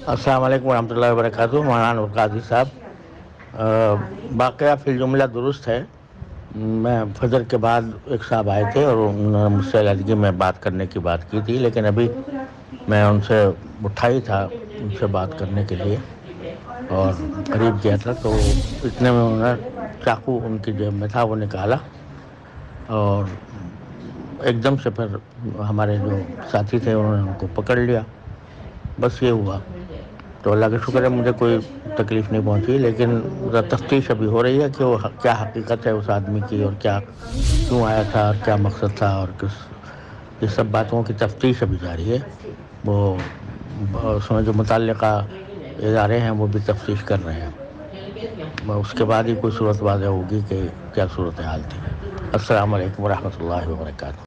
السلام علیکم ورحمۃ اللہ وبرکاتہ مولانا القاضی صاحب، واقعہ فی الجملہ درست ہے۔ میں فجر کے بعد ایک صاحب آئے تھے اور انہوں نے مجھ سے علیحدگی میں بات کرنے کی بات کی تھی، لیکن ابھی میں ان سے اٹھا ہی تھا ان سے بات کرنے کے لیے اور قریب گیا تھا، تو اتنے میں انہوں نے چاقو ان کی جیب میں تھا وہ نکالا اور ایک دم سے پھر ہمارے جو ساتھی تھے انہوں نے ان کو پکڑ لیا۔ بس یہ ہوا، تو اللہ کا شکر ہے مجھے کوئی تکلیف نہیں پہنچی، لیکن تفتیش ابھی ہو رہی ہے کہ وہ کیا حقیقت ہے اس آدمی کی اور کیا کیوں آیا تھا اور کیا مقصد تھا اور یہ سب باتوں کی تفتیش ابھی جاری ہے۔ وہ اس میں جو متعلقہ ادارے ہیں وہ بھی تفتیش کر رہے ہیں، اس کے بعد ہی کوئی صورت واضح ہوگی کہ کیا صورتحال تھی۔ السلام علیکم ورحمۃ اللہ وبرکاتہ۔